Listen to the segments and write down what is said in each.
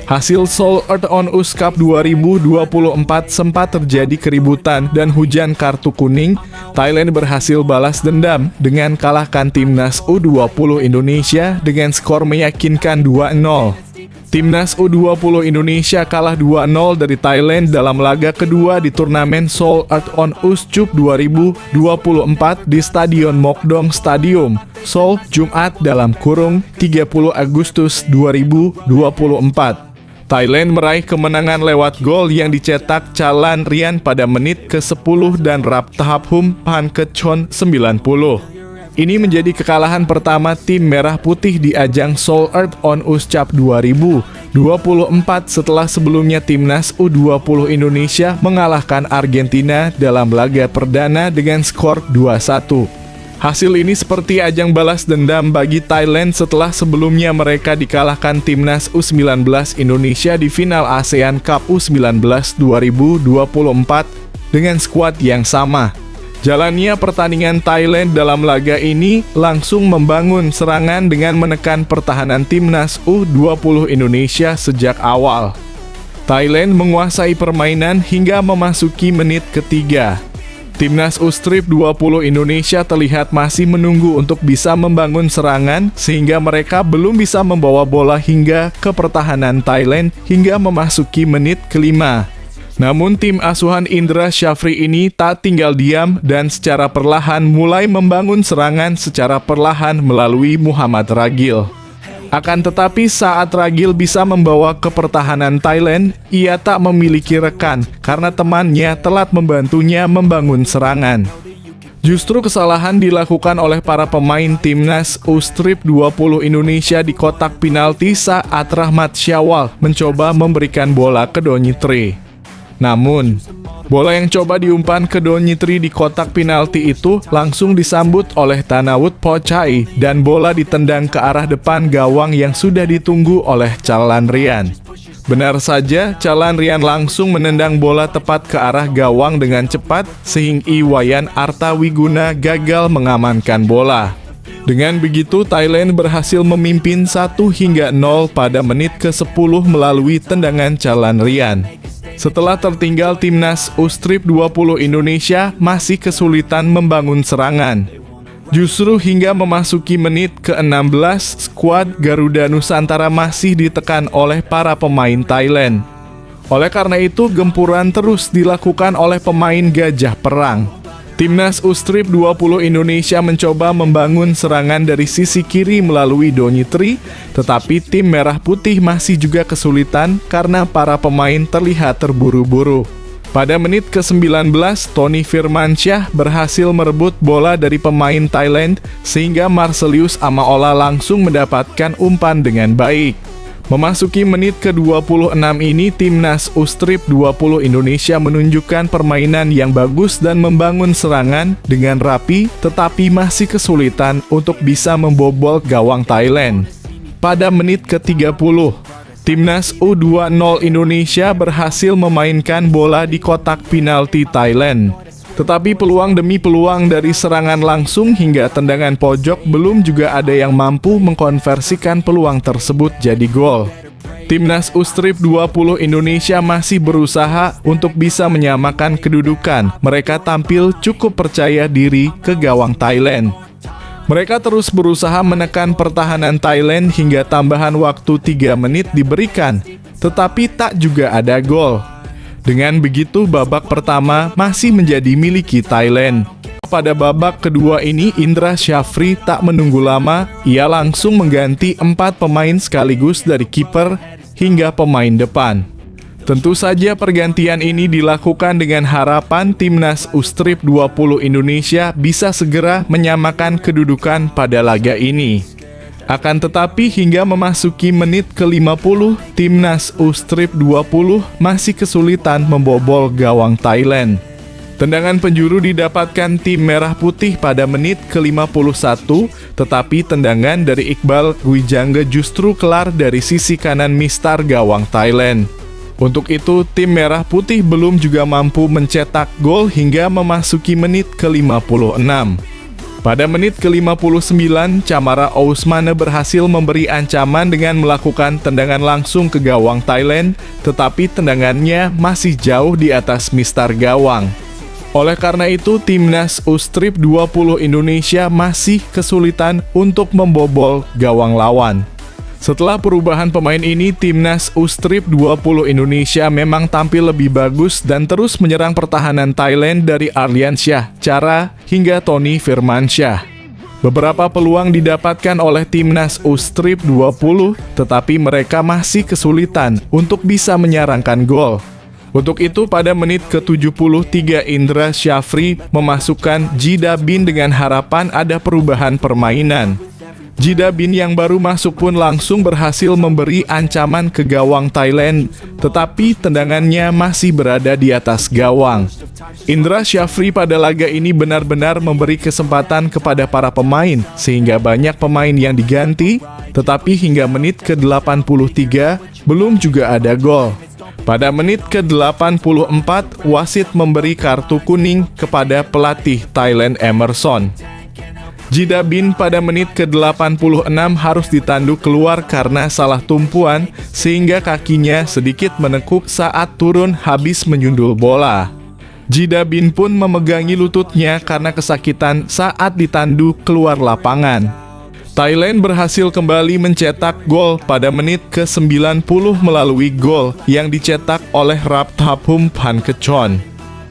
Hasil Seoul Earth on Ice Cup 2024 sempat terjadi keributan dan hujan kartu kuning. Thailand berhasil balas dendam dengan kalahkan timnas U20 Indonesia dengan skor meyakinkan 2-0. Timnas U20 Indonesia kalah 2-0 dari Thailand dalam laga kedua di turnamen Seoul Earth on Ice Cup 2024 di Stadion Mokdong Stadium, Seoul, Jumat (30 Agustus 2024). Thailand meraih kemenangan lewat gol yang dicetak Chalan Rian pada menit ke-10 dan Raptahaphum Pankechon 90. Ini menjadi kekalahan pertama tim Merah Putih di ajang Seoul Earth on Ice Cup 2024 setelah sebelumnya timnas U20 Indonesia mengalahkan Argentina dalam laga perdana dengan skor 2-1. Hasil ini seperti ajang balas dendam bagi Thailand setelah sebelumnya mereka dikalahkan timnas U19 Indonesia di final ASEAN Cup U19 2024 dengan skuad yang sama. Jalannya pertandingan Thailand dalam laga ini langsung membangun serangan dengan menekan pertahanan timnas U20 Indonesia sejak awal. Thailand menguasai permainan hingga memasuki menit ketiga. Timnas U20 Indonesia terlihat masih menunggu untuk bisa membangun serangan sehingga mereka belum bisa membawa bola hingga ke pertahanan Thailand hingga memasuki menit kelima. Namun tim asuhan Indra Syafri ini tak tinggal diam dan secara perlahan mulai membangun serangan secara perlahan melalui Muhammad Ragil. Akan tetapi saat Ragil bisa membawa ke pertahanan Thailand, ia tak memiliki rekan karena temannya telat membantunya membangun serangan. Justru kesalahan dilakukan oleh para pemain timnas U20 Indonesia di kotak penalti saat Rahmat Syawal mencoba memberikan bola ke Donitri. Namun, bola yang coba diumpan ke Donitri di kotak penalti itu langsung disambut oleh Thanawut Pochai dan bola ditendang ke arah depan gawang yang sudah ditunggu oleh Chalan Rian. Benar saja, Chalan Rian langsung menendang bola tepat ke arah gawang dengan cepat sehingga Iwayan Artawiguna gagal mengamankan bola. Dengan begitu, Thailand berhasil memimpin 1-0 pada menit ke-10 melalui tendangan Chalan Rian. Setelah tertinggal, timnas U20 Indonesia masih kesulitan membangun serangan. Justru hingga memasuki menit ke-16, skuad Garuda Nusantara masih ditekan oleh para pemain Thailand. Oleh karena itu, gempuran terus dilakukan oleh pemain Gajah Perang. Timnas U20 Indonesia mencoba membangun serangan dari sisi kiri melalui Donitri, tetapi tim Merah Putih masih juga kesulitan karena para pemain terlihat terburu-buru. Pada menit ke-19, Tony Firmansyah berhasil merebut bola dari pemain Thailand sehingga Marcelius Amaola langsung mendapatkan umpan dengan baik. Memasuki menit ke-26 ini, timnas U20 Indonesia menunjukkan permainan yang bagus dan membangun serangan dengan rapi, tetapi masih kesulitan untuk bisa membobol gawang Thailand. Pada menit ke-30, timnas U20 Indonesia berhasil memainkan bola di kotak penalti Thailand. Tetapi peluang demi peluang dari serangan langsung hingga tendangan pojok belum juga ada yang mampu mengkonversikan peluang tersebut jadi gol. Timnas U20 Indonesia masih berusaha untuk bisa menyamakan kedudukan. Mereka tampil cukup percaya diri ke gawang Thailand. Mereka terus berusaha menekan pertahanan Thailand hingga tambahan waktu 3 menit diberikan, tetapi tak juga ada gol. Dengan begitu, babak pertama masih menjadi miliki Thailand. Pada babak kedua ini, Indra Syafri tak menunggu lama, ia langsung mengganti 4 pemain sekaligus dari kiper hingga pemain depan. Tentu saja pergantian ini dilakukan dengan harapan timnas U20 Indonesia bisa segera menyamakan kedudukan pada laga ini. Akan tetapi hingga memasuki menit ke-50, timnas U20 masih kesulitan membobol gawang Thailand. Tendangan penjuru didapatkan tim Merah Putih pada menit ke-51, tetapi tendangan dari Iqbal Gwijangge justru kelar dari sisi kanan mistar gawang Thailand. Untuk itu, tim Merah Putih belum juga mampu mencetak gol hingga memasuki menit ke-56. Pada menit ke-59, Chamara Ousmane berhasil memberi ancaman dengan melakukan tendangan langsung ke gawang Thailand, tetapi tendangannya masih jauh di atas mistar gawang. Oleh karena itu, timnas U-Strip 20 Indonesia masih kesulitan untuk membobol gawang lawan. Setelah perubahan pemain ini, timnas U-Strip 20 Indonesia memang tampil lebih bagus dan terus menyerang pertahanan Thailand dari Arliansyah, Chara, hingga Tony Firmansyah. Beberapa peluang didapatkan oleh timnas U-Strip 20, tetapi mereka masih kesulitan untuk bisa menyarangkan gol. Untuk itu, pada menit ke-73 Indra Syafri memasukkan Jida Bin dengan harapan ada perubahan permainan. Jida Bin yang baru masuk pun langsung berhasil memberi ancaman ke gawang Thailand, tetapi tendangannya masih berada di atas gawang. Indra Syafri pada laga ini benar-benar memberi kesempatan kepada para pemain, sehingga banyak pemain yang diganti, tetapi hingga menit ke-83 belum juga ada gol. Pada menit ke-84, wasit memberi kartu kuning kepada pelatih Thailand Emerson. Jida Bin pada menit ke-86 harus ditanduk keluar karena salah tumpuan, sehingga kakinya sedikit menekuk saat turun habis menyundul bola. Jida Bin pun memegangi lututnya karena kesakitan saat ditanduk keluar lapangan. Thailand berhasil kembali mencetak gol pada menit ke-90 melalui gol yang dicetak oleh Rapthapum Phankechon.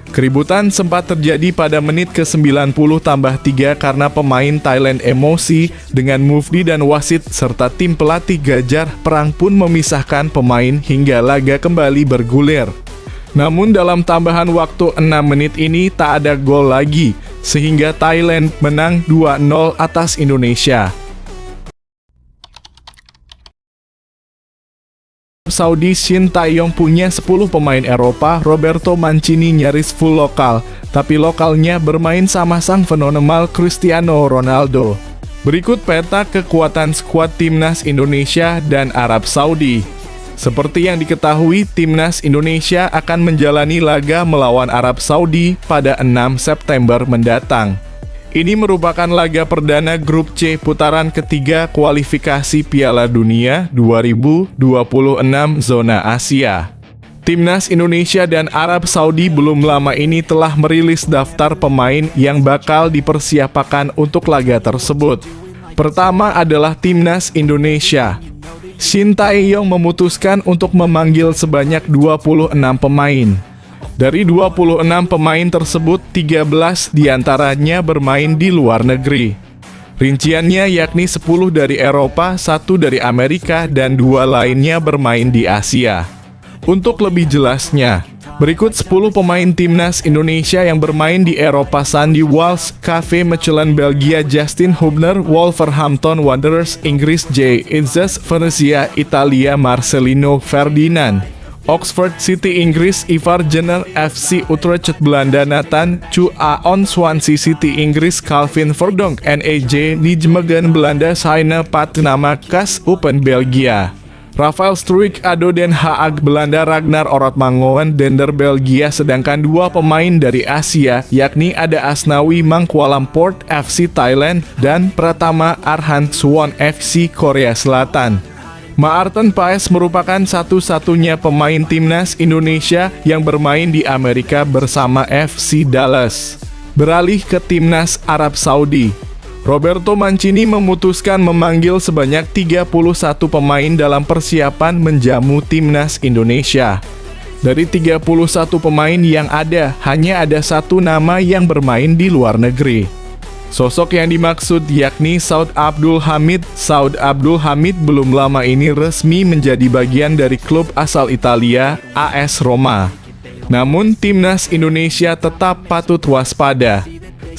Keributan sempat terjadi pada menit ke-90+3 karena pemain Thailand emosi dengan Mufdi dan wasit serta tim pelatih Gajar Perang pun memisahkan pemain hingga laga kembali bergulir. Namun dalam tambahan waktu 6 menit ini tak ada gol lagi, sehingga Thailand menang 2-0 atas Indonesia. Saudi Shin Tae-yong punya 10 pemain Eropa, Roberto Mancini nyaris full lokal, tapi lokalnya bermain sama sang fenomenal Cristiano Ronaldo. Berikut peta kekuatan skuad timnas Indonesia dan Arab Saudi. Seperti yang diketahui, timnas Indonesia akan menjalani laga melawan Arab Saudi pada 6 September mendatang. Ini merupakan laga perdana grup C putaran ketiga kualifikasi Piala Dunia 2026 zona Asia. Timnas Indonesia dan Arab Saudi belum lama ini telah merilis daftar pemain yang bakal dipersiapkan untuk laga tersebut. Pertama adalah Timnas Indonesia. Shin Tae-yong memutuskan untuk memanggil sebanyak 26 pemain. Dari 26 pemain tersebut, 13 diantaranya bermain di luar negeri. Rinciannya yakni 10 dari Eropa, 1 dari Amerika, dan 2 lainnya bermain di Asia. Untuk lebih jelasnya, berikut 10 pemain timnas Indonesia yang bermain di Eropa: Sandy Walsh, KV Mechelen Belgia, Justin Hubner, Wolverhampton Wanderers Inggris, J. Izzas Venezia Italia, Marcelino Ferdinand, Oxford City Inggris, Ivar Jenner FC Utrecht Belanda, Nathan Chu Aon Swansea City Inggris, Calvin Verdonk NEC Nijmegen Belanda, Heine Patenama Kas Open Belgia, Rafael Struijk ADO Den Haag Belanda, Ragnar Orotmangoen Dender Belgia. Sedangkan 2 pemain dari Asia, yakni ada Asnawi Mangkualamport FC Thailand dan Pratama Arhan Suwon FC Korea Selatan. Maarten Paes merupakan satu-satunya pemain timnas Indonesia yang bermain di Amerika bersama FC Dallas. Beralih ke timnas Arab Saudi, Roberto Mancini memutuskan memanggil sebanyak 31 pemain dalam persiapan menjamu timnas Indonesia. Dari 31 pemain yang ada, hanya ada 1 nama yang bermain di luar negeri. Sosok yang dimaksud yakni Saud Abdul Hamid. Saud Abdul Hamid belum lama ini resmi menjadi bagian dari klub asal Italia, AS Roma. Namun timnas Indonesia tetap patut waspada.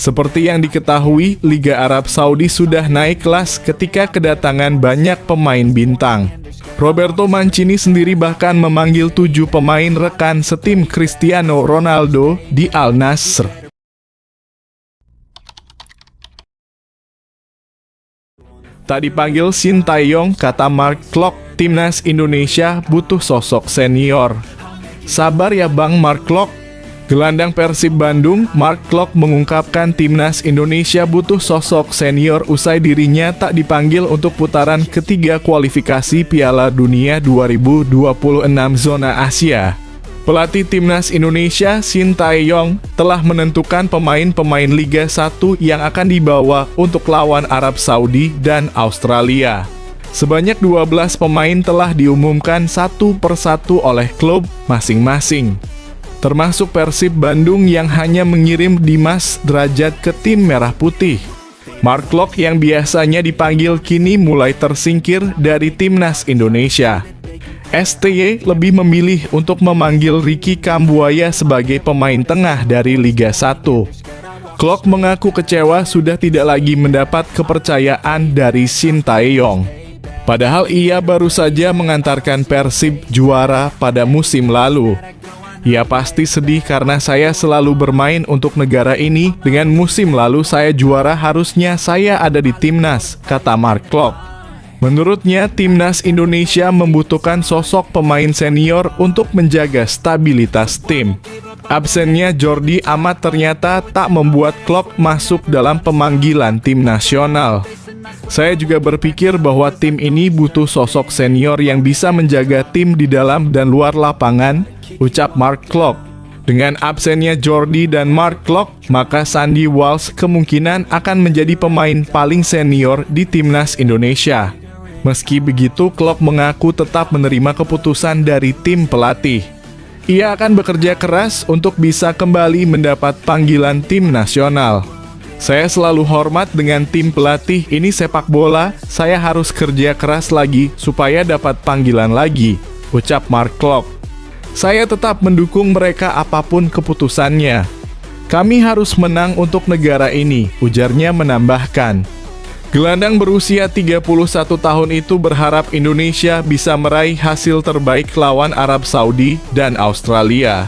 Seperti yang diketahui, Liga Arab Saudi sudah naik kelas ketika kedatangan banyak pemain bintang. Roberto Mancini sendiri bahkan memanggil 7 pemain rekan setim Cristiano Ronaldo di Al Nassr. Tak dipanggil Shin Tae-yong, kata Mark Klok, timnas Indonesia butuh sosok senior. Sabar ya Bang Mark Klok. Gelandang Persib Bandung, Mark Klok mengungkapkan timnas Indonesia butuh sosok senior usai dirinya tak dipanggil untuk putaran ketiga kualifikasi Piala Dunia 2026 zona Asia. Pelatih timnas Indonesia, Shin Tae-yong, telah menentukan pemain-pemain Liga 1 yang akan dibawa untuk lawan Arab Saudi dan Australia. Sebanyak 12 pemain telah diumumkan satu persatu oleh klub masing-masing, termasuk Persib Bandung yang hanya mengirim Dimas Drajat ke tim Merah Putih. Mark Klok yang biasanya dipanggil kini mulai tersingkir dari timnas Indonesia. STY lebih memilih untuk memanggil Ricky Kambuaya sebagai pemain tengah dari Liga 1. Klok mengaku kecewa sudah tidak lagi mendapat kepercayaan dari Shin Tae-yong. Padahal ia baru saja mengantarkan Persib juara pada musim lalu. Ia pasti sedih karena saya selalu bermain untuk negara ini. Dengan musim lalu saya juara, harusnya saya ada di timnas, kata Mark Klok. Menurutnya, timnas Indonesia membutuhkan sosok pemain senior untuk menjaga stabilitas tim. Absennya Jordi Amat ternyata tak membuat Klok masuk dalam pemanggilan tim nasional. Saya juga berpikir bahwa tim ini butuh sosok senior yang bisa menjaga tim di dalam dan luar lapangan, ucap Mark Klok. Dengan absennya Jordi dan Mark Klok, maka Sandy Walsh kemungkinan akan menjadi pemain paling senior di timnas Indonesia. Meski begitu, Klok mengaku tetap menerima keputusan dari tim pelatih. Ia akan bekerja keras untuk bisa kembali mendapat panggilan tim nasional. Saya selalu hormat dengan tim pelatih, ini sepak bola, saya harus kerja keras lagi supaya dapat panggilan lagi, ucap Mark Klok. Saya tetap mendukung mereka apapun keputusannya. Kami harus menang untuk negara ini, ujarnya menambahkan. Gelandang berusia 31 tahun itu berharap Indonesia bisa meraih hasil terbaik lawan Arab Saudi dan Australia.